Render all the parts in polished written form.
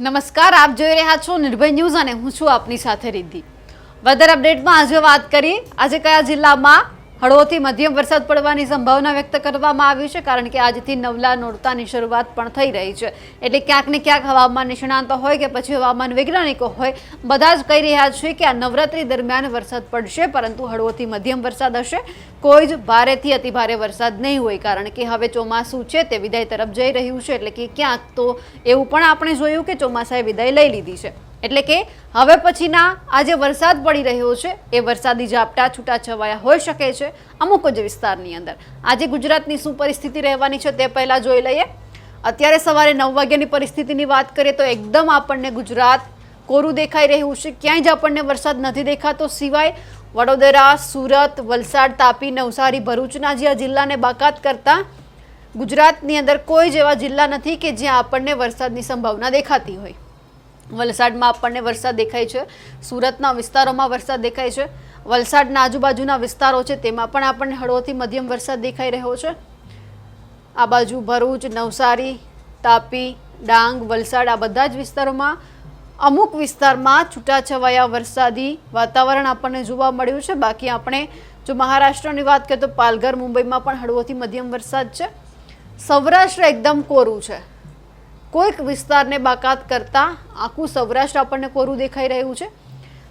નમસ્કાર, આપ જોઈ રહ્યા છો નિર્ભય ન્યૂઝ અને હું છું આપની સાથે રિદ્ધિ। વેધર અપડેટમાં આજે વાત કરી આજે કયા જિલ્લામાં હળવોથી મધ્યમ વરસાદ પડવાની સંભાવના વ્યક્ત કરવામાં આવી છે, કારણ કે આજથી નવલા નોરતાની શરૂઆત પણ થઈ રહી છે। એટલે ક્યાંક ને ક્યાંક હવામાન નિષ્ણાતો હોય કે પછી હવામાન વૈજ્ઞાનિકો હોય, બધા જ કહી રહ્યા છે કે આ નવરાત્રી દરમિયાન વરસાદ પડશે, પરંતુ હળવોથી મધ્યમ વરસાદ હશે। કોઈ જ ભારેથી અતિ ભારે વરસાદ નહીં હોય, કારણ કે હવે ચોમાસું છે તે વિદાય તરફ જઈ રહ્યું છે। એટલે કે ક્યાંક તો એવું પણ આપણે જોયું કે ચોમાસાએ વિદાય લઈ લીધી છે, એટલે કે હવે પછીના આ જે વરસાદ પડી રહ્યો છે એ વરસાદી ઝાપટા છૂટાછવાયા હોઈ શકે છે અમુક જ વિસ્તારની અંદર। આજે ગુજરાતની શું પરિસ્થિતિ રહેવાની છે તે પહેલાં જોઈ લઈએ। અત્યારે સવારે 9 વાગ્યાની પરિસ્થિતિની વાત કરીએ તો એકદમ આપણને ગુજરાત કોરું દેખાઈ રહ્યું છે, ક્યાંય જ આપણને વરસાદ નથી દેખાતો, સિવાય વડોદરા, સુરત, વલસાડ, તાપી, નવસારી, ભરૂચના જે જિલ્લાને બાકાત કરતા ગુજરાતની અંદર કોઈ જેવા જિલ્લા નથી કે જ્યાં આપણને વરસાદની સંભાવના દેખાતી હોય। વલસાડમાં આપણને વરસાદ દેખાય છે, સુરતના વિસ્તારોમાં વરસાદ દેખાય છે, વલસાડના આજુબાજુના વિસ્તારો છે તેમાં પણ આપણને હળવોથી મધ્યમ વરસાદ દેખાઈ રહ્યો છે। આ બાજુ ભરૂચ, નવસારી, તાપી, ડાંગ, વલસાડ આ બધા જ વિસ્તારોમાં અમુક વિસ્તારમાં છૂટાછવાયા વરસાદી વાતાવરણ આપણને જોવા મળ્યું છે। બાકી આપણે જો મહારાષ્ટ્રની વાત કરીએ તો પાલઘર, મુંબઈમાં પણ હળવોથી મધ્યમ વરસાદ છે। સૌરાષ્ટ્ર એકદમ કોરું છે, કોઈક વિસ્તારને બાકાત કરતા આખું સૌરાષ્ટ્ર આપણને કોરું દેખાઈ રહ્યું છે।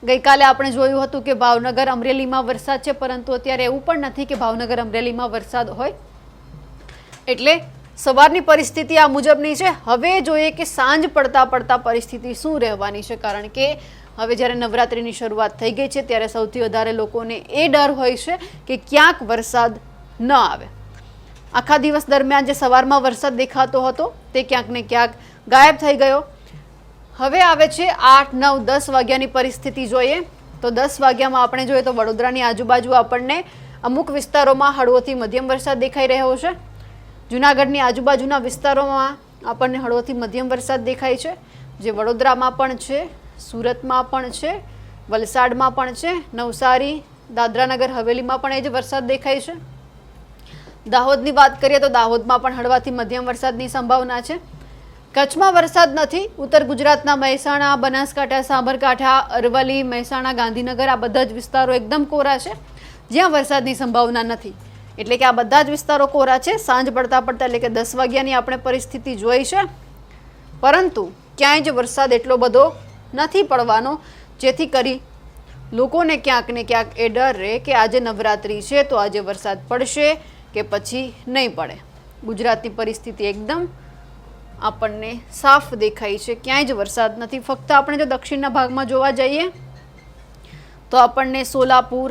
ગઈકાલે આપણે જોયું હતું કે ભાવનગર, અમરેલીમાં વરસાદ છે, પરંતુ અત્યારે એવું પણ નથી કે ભાવનગર, અમરેલીમાં વરસાદ હોય। એટલે સવારની પરિસ્થિતિ આ મુજબની છે। હવે જોઈએ કે સાંજ પડતા પડતા પરિસ્થિતિ શું રહેવાની છે, કારણ કે હવે જ્યારે નવરાત્રિની શરૂઆત થઈ ગઈ છે ત્યારે સૌથી વધારે લોકોને એ ડર હોય છે કે ક્યાંક વરસાદ ન આવે। આખા દિવસ દરમિયાન જે સવારમાં વરસાદ દેખાતો હતો તે ક્યાંક ને ક્યાંક ગાયબ થઈ ગયો। હવે આવે છે 8, 9, 10 વાગ્યાની પરિસ્થિતિ જોઈએ તો 10 વાગ્યામાં આપણે જોઈએ તો વડોદરાની આજુબાજુ આપણને અમુક વિસ્તારોમાં હળવોથી મધ્યમ વરસાદ દેખાઈ રહ્યો છે। જૂનાગઢની આજુબાજુના વિસ્તારોમાં આપણને હળવોથી મધ્યમ વરસાદ દેખાય છે, જે વડોદરામાં પણ છે, સુરતમાં પણ છે, વલસાડમાં પણ છે, નવસારી, દાદરાનગર હવેલીમાં પણ એ જ વરસાદ દેખાય છે। દાહોદની વાત કરીએ તો દાહોદમાં પણ હળવાથી મધ્યમ વરસાદની સંભાવના છે। કચ્છમાં વરસાદ નથી। ઉત્તર ગુજરાતના મહેસાણા, બનાસકાંઠા, સાબરકાંઠા, અરવલ્લી, મહેસાણા, ગાંધીનગર આ બધા જ વિસ્તારો એકદમ કોરા છે, જ્યાં વરસાદની સંભાવના નથી। એટલે કે આ બધા જ વિસ્તારો કોરા છે। સાંજ પડતા પડતા એટલે કે 10 વાગ્યાની આપણે પરિસ્થિતિ જોઈ છે, પરંતુ ક્યાંય જ વરસાદ એટલો બધો નથી પડવાનો, જેથી કરી લોકોને ક્યાંક ને ક્યાંક એ ડર રહે કે આજે નવરાત્રિ છે તો આજે વરસાદ પડશે કે પછી નહીં પડે। ગુજરાતની પરિસ્થિતિ એકદમ આપણને સાફ દેખાય છે, ક્યાંય જ વરસાદ નથી। ફક્ત આપણે જો દક્ષિણના ભાગમાં જોવા જઈએ તો આપણને સોલાપુર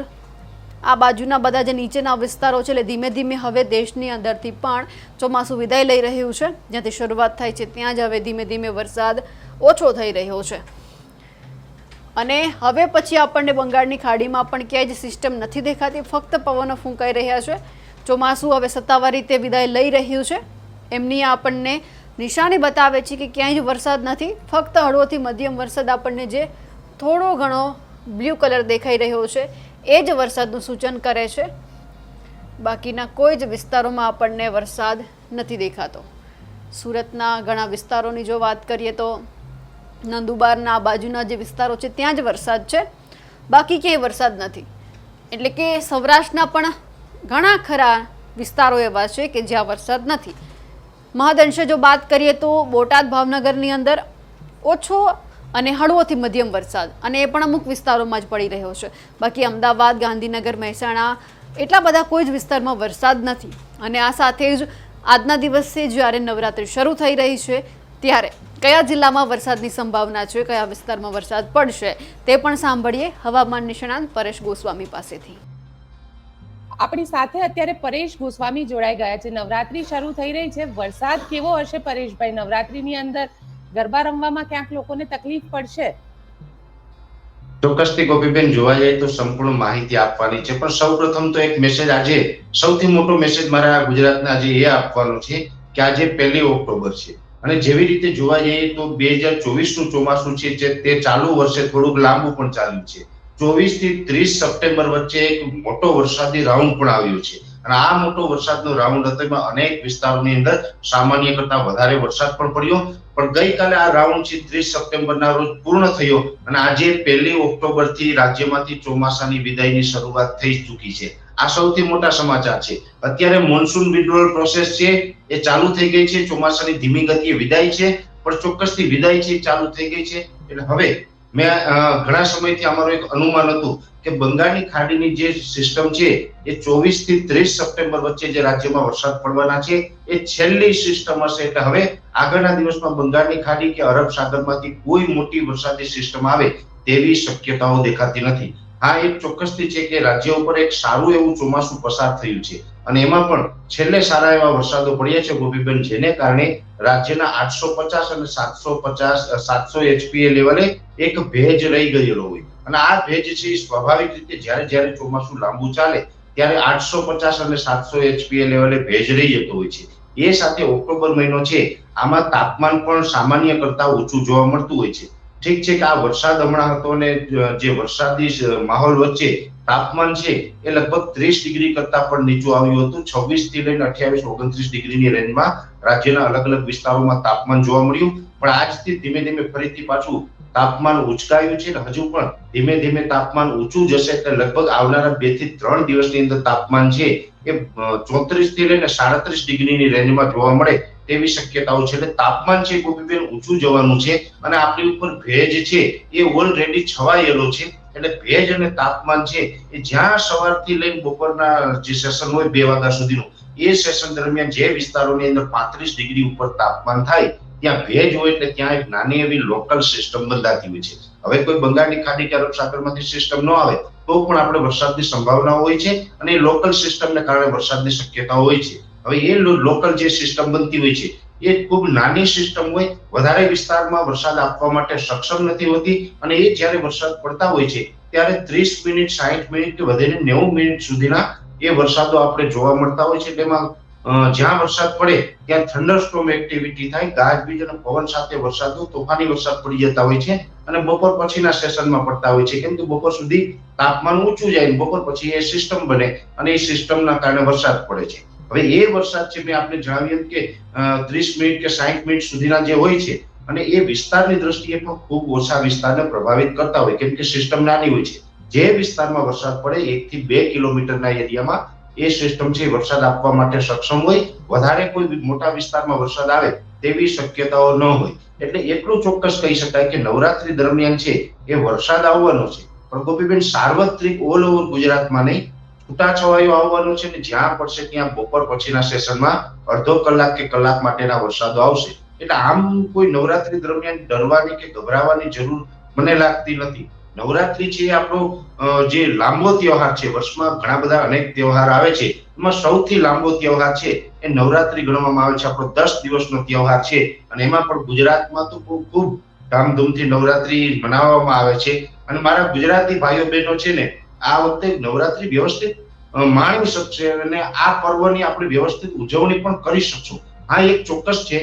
આ બાજુના બધા જે નીચેના વિસ્તારો છે, એટલે ધીમે ધીમે હવે દેશની અંદરથી પણ ચોમાસું વિદાય લઈ રહ્યું છે। જ્યાંથી શરૂઆત થાય છે ત્યાં જ હવે ધીમે ધીમે વરસાદ ઓછો થઈ રહ્યો છે, અને હવે પછી આપણને બંગાળની ખાડીમાં પણ ક્યાંય જ સિસ્ટમ નથી દેખાતી, ફક્ત પવનો ફૂંકાઈ રહ્યા છે। ચોમાસું હવે સત્તાવાર રીતે વિદાય લઈ રહ્યું છે, એમની આપણને નિશાની બતાવે છે કે ક્યાંય જ વરસાદ નથી। ફક્ત હળવોથી મધ્યમ વરસાદ આપણને જે થોડો ઘણો બ્લુ કલર દેખાઈ રહ્યો છે એ જ વરસાદનું સૂચન કરે છે। બાકીના કોઈ જ વિસ્તારોમાં આપણને વરસાદ નથી દેખાતો। સુરતના ઘણા વિસ્તારોની જો વાત કરીએ તો નંદુબારના બાજુના જે વિસ્તારો છે ત્યાં જ વરસાદ છે, બાકી ક્યાંય વરસાદ નથી। એટલે કે સૌરાષ્ટ્રના પણ ઘણા ખરા વિસ્તારો એવા છે કે જ્યાં વરસાદ નથી। મહદઅંશે જો વાત કરીએ તો બોટાદ, ભાવનગરની અંદર ઓછો અને હળવોથી મધ્યમ વરસાદ, અને એ પણ અમુક વિસ્તારોમાં જ પડી રહ્યો છે। બાકી અમદાવાદ, ગાંધીનગર, મહેસાણા એટલા બધા કોઈ જ વિસ્તારમાં વરસાદ નથી। અને આ સાથે જ આજના દિવસે જ્યારે નવરાત્રિ શરૂ થઈ રહી છે ત્યારે કયા જિલ્લામાં વરસાદની સંભાવના છે, કયા વિસ્તારમાં વરસાદ પડશે તે પણ સાંભળીએ હવામાન નિષ્ણાંત પરેશ ગોસ્વામી પાસેથી। આપણી સાથે અત્યારે પરેશ ગોસ્વામી જોડાઈ ગયા છે। નવરાત્રી શરૂ થઈ રહી છે, વરસાદ કેવો હશે પરેશભાઈ? નવરાત્રીની અંદર ગરબા રમવામાં ક્યાંક લોકોને તકલીફ પડશે? ચોક્કસથી ગોપીબેન, જોવા જાય તો સંપૂર્ણ માહિતી આપવાની છે, પણ સૌપ્રથમ તો એક મેસેજ આજે સૌથી મોટો મેસેજ મારા ગુજરાતના આજે એ આપવાનો છે કે આજે 1 ઓક્ટોબર છે, અને જેવી રીતે જોવા જઈએ તો 2024નું ચોમાસું છે તે ચાલુ વર્ષે થોડુંક લાંબુ પણ ચાલ્યું છે। 24 થી 30 સપ્ટેમ્બર વચ્ચે એક મોટો વરસાદી રાઉન્ડ પણ આવ્યો છે, અને આ મોટો વરસાદનો રાઉન્ડ હતો એમાં અનેક વિસ્તારોની અંદર સામાન્ય કરતા વધારે વરસાદ પણ પડ્યો। પણ ગઈકાલે આ રાઉન્ડ છે 30 સપ્ટેમ્બરના રોજ પૂર્ણ થયો અને આજે 1 ઓક્ટોબર થી રાજ્યમાંથી ચોમાસાની વિદાયની શરૂઆત થઈ ચૂકી છે. આ સૌથી મોટા સમાચાર છે. અત્યારે મોન્સૂન વિડ્રોઅલ પ્રોસેસ છે એ ચાલુ થઈ ગઈ છે. ચોમાસાની ધીમી ગતિએ વિદાય છે, પણ ચોક્કસથી વિદાય છે ચાલુ થઈ ગઈ છે. એટલે હવે મેં ઘણા સમયથી અમારું એક અનુમાન હતું કે બંગાળની ખાડીની જે સિસ્ટમ છે એ 24 થી 30 સપ્ટેમ્બર વચ્ચે જે રાજ્યમાં વરસાદ પડવાના છે એ છેલ્લી સિસ્ટમ હશે. એટલે હવે આગળના દિવસમાં બંગાળની ખાડી કે અરબ સાગરમાંથી કોઈ મોટી વરસાદી સિસ્ટમ આવે તેવી શક્યતાઓ દેખાતી નથી. હા, એક ચોક્કસથી છે કે રાજ્ય ઉપર એક સારું એવું ચોમાસું પસાર થયું છે અને એમાં પણ છેલ્લે સારા એવા વરસાદો પડ્યા છે ગોપીબેન, જેને કારણે રાજ્યના 850 અને 700 HPA લેવલે એક ભેજ રહી ગયેલો હોય અને આ ભેજ છે સ્વાભાવિક રીતે જ્યારે ચોમાસું લાંબુ ચાલે ત્યારે 850 અને 700 HPA લેવલે ભેજ રહી જતો હોય છે. એ સાથે ઓક્ટોબર મહિનો છે, આમાં તાપમાન પણ સામાન્ય કરતા ઓછું જોવા મળતું હોય છે. ઠીક છે કે આ વરસાદ હમણાં હતો ને જે વરસાદી માહોલ વચ્ચે તાપમાન છે એ લગભગ 30 ડિગ્રી કરતા પણ નીચું આવ્યું હતું. 26 થી લઈને 28, 29 ડિગ્રીની રેન્જમાં રાજ્યના અલગ અલગ વિસ્તારોમાં તાપમાન જોવા મળ્યું. પણ આજથી ધીમે ધીમે ફરીથી પાછું તાપમાન ઉચકાયું છે અને હજુ પણ ધીમે ધીમે તાપમાન ઊંચું જશે. એટલે લગભગ આવનારા 2 થી 3 દિવસની અંદર તાપમાન છે એ 34 થી લઈને 37 ડિગ્રીની રેન્જમાં જોવા મળે તેવી શક્યતાઓ છે. એટલે તાપમાન છે ગોપીબેન ઊંચું જવાનું છે અને આપણી ઉપર ભેજ છે એ ઓલરેડી છવાયેલો છે. એટલે ભેજ અને તાપમાન છે એ જ્યાં સવારથી લઈને બપોરના જે સેશન હોય 2 વાગ્યા સુધીનું, એ સેશન દરમિયાન જે વિસ્તારોની અંદર 35 ડિગ્રી ઉપર તાપમાન થાય ત્યાં ભેજ હોય એટલે ત્યાં એક નાની એવી લોકલ સિસ્ટમ બંધાતી હોય છે. હવે કોઈ બંગાળની ખાડી કે અરબ સાગરમાંથી સિસ્ટમ ન આવે તો પણ આપણે વરસાદની સંભાવના હોય છે અને એ લોકલ સિસ્ટમને કારણે વરસાદની શક્યતા હોય છે. હવે એ લોકલ જે સિસ્ટમ બનતી હોય છે એ ખૂબ નાની સિસ્ટમ હોય, વધારે વિસ્તારમાં વરસાદ આપવા માટે સક્ષમ નથી હોતી અને એ જ્યારે વરસાદ પડતા હોય છે ત્યારે 30 મિનિટ, 60 મિનિટ કે વધીને 90 મિનિટ સુધીના એ વરસાદો આપણે જોવા મળતા હોય છે. એમાં જ્યાં વરસાદ પડે ત્યાં થંડરસ્ટોર્મ એક્ટિવિટી થાય, ગાજવીજ અને પવન સાથે વરસાદો, તોફાની વરસાદ પડી જતા હોય છે અને બપોર પછીના સેશનમાં પડતા હોય છે. કેમ કે બપોર સુધી તાપમાન ઊંચું જાય, બપોર પછી એ સિસ્ટમ બને અને એ સિસ્ટમના કારણે વરસાદ પડે છે. હવે એ વરસાદ છે મેં આપને જણાવ્યું કે 30 મિનિટ કે 60 મિનિટ સુધીના જે હોય છે અને એ વિસ્તારની દ્રષ્ટિએ પણ ખૂબ ઓછા વિસ્તારને પ્રભાવિત કરતા હોય કેમ કે સિસ્ટમ નાની હોય છે. જે વિસ્તારમાં વરસાદ પડે 1 થી 2 કિલોમીટરના એરિયામાં એ સિસ્ટમ છે વરસાદ આપવા માટે સક્ષમ હોય. વધારે કોઈ મોટા વિસ્તારમાં વરસાદ આવે તેવી શક્યતાઓ ન હોય. એટલે એટલું ચોક્કસ કહી શકાય કે નવરાત્રી દરમિયાન છે એ વરસાદ આવવાનો છે, પણ ગોપીબેન સાર્વત્રિક ઓલ ઓવર ગુજરાતમાં નહીં, છૂટાછવાયો આવવાનો છે ને જ્યાં પડશે ત્યાં બપોર પછીના સેશનમાં અડધો કલાક કે કલાક માટેના વરસાદો આવશે. એટલે આમ કોઈ નવરાત્રી દરમિયાન ડરવાની કે ગભરાવાની જરૂર મને લાગતી નથી. નવરાત્રી છે આપણો જે લાંબો તહેવાર છે, વર્ષમાં ઘણા બધા અનેક તહેવાર આવે છે, એમાં સૌથી લાંબો તહેવાર છે એ નવરાત્રી ગણવામાં આવે છે. આપણો 10 દિવસનો તહેવાર છે અને એમાં પણ ગુજરાતમાં તો ખૂબ ધામધૂમથી નવરાત્રી મનાવવામાં આવે છે. અને મારા ગુજરાતી ભાઈઓ બહેનો છે ને આ વખતે નવરાત્રી વ્યવસ્થિત માણી શકશે અને આ પર્વની આપણે વ્યવસ્થિત ઉજવણી પણ કરી શકશું. હા, એક ચોક્કસ છે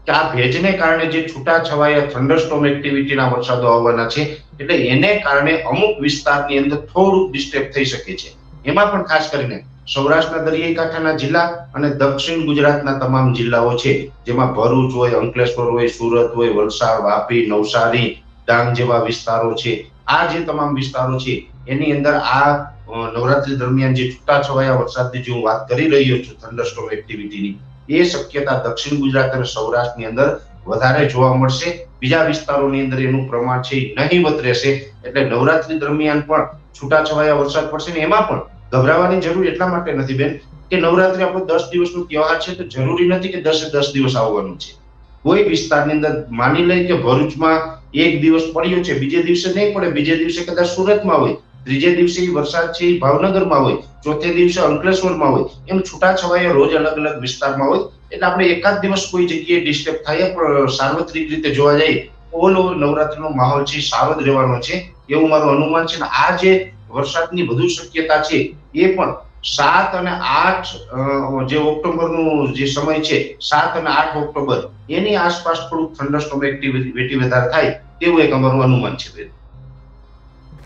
કે આ ભેજને કારણે જે છૂટાછવાયા થંડરસ્ટોર્મ એક્ટિવિટીના વરસાદો આવવાના છે એટલે એને કારણે અમુક વિસ્તારની અંદર થોડુંક ડિસ્ટર્બ થઈ શકે છે. એમાં પણ ખાસ કરીને સૌરાષ્ટ્રના દરિયાઈ કાંઠાના જિલ્લા અને દક્ષિણ ગુજરાતના તમામ જિલ્લાઓ છે, જેમાં ભરૂચ હોય, અંકલેશ્વર હોય, સુરત હોય, વલસાડ, વાપી, નવસારી, ડાંગ જેવા વિસ્તારો છે. આ જે તમામ વિસ્તારો છે એની અંદર આ નવરાત્રી દરમિયાન જે છૂટાછવાયા વરસાદની જે હું વાત કરી રહ્યો છું થંડરસ્ટોર્મ એક્ટિવિટીની, એ શક્યતા દક્ષિણ ગુજરાત અને સૌરાષ્ટ્રની અંદર વધારે જોવા મળશે. બીજા વિસ્તારોની અંદર એનું પ્રમાણ છે નહીવત રહેશે. એટલે નવરાત્રી દરમિયાન પણ છૂટાછવાયા વરસાદ પડશે ને એમાં પણ ગભરાવાની જરૂર એટલા માટે નથી બેન કે નવરાત્રી આપણો 10 દિવસનો તહેવાર છે તો જરૂરી નથી કે 10 દિવસ આવવાનું છે. કોઈ વિસ્તારની અંદર માની લઈ કે ભરૂચમાં 1 દિવસ પડ્યો છે, બીજે દિવસે નહીં પડે, બીજે દિવસે કદાચ સુરતમાં હોય, ત્રીજે દિવસે વરસાદ છે ભાવનગરમાં હોય, ચોથે દિવસે અંકલેશ્વરમાં હોય, એમ છૂટાછવાયા રોજ અલગ અલગ વિસ્તારમાં હોય. એટલે આપણે એકાદ દિવસ કોઈ જગ્યાએ ડિસ્ટર્બ થાય પણ સાર્વત્રિક રીતે જોવા જઈએ ઓલ ઓવર નવરાત્રીનો માહોલ છે સારો જ રહેવાનો છે એવું મારું અનુમાન છે. આ જે વરસાદની વધુ શક્યતા છે એ પણ 7 અને 8 જે ઓક્ટોબરનું જે સમય છે 7 અને 8 ઓક્ટોબર એની આસપાસ થોડુંક થંડરસ્ટોર્મ એક્ટિવિટી વધારે થાય તેવું એક અમારું અનુમાન છે બેન.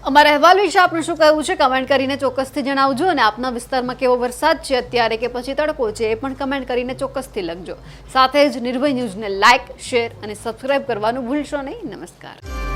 અમારા અહેવાલ વિશે આપનું શું કહેવું છે કમેન્ટ કરીને ચોક્કસથી જણાવજો અને આપના વિસ્તારમાં કેવો વરસાદ છે અત્યારે કે પછી તડકો છે એ પણ કમેન્ટ કરીને ચોક્કસથી લખજો. સાથે જ નિર્ભય ન્યૂઝને લાઇક, શેર અને સબસ્ક્રાઇબ કરવાનું ભૂલશો નહીં. નમસ્કાર.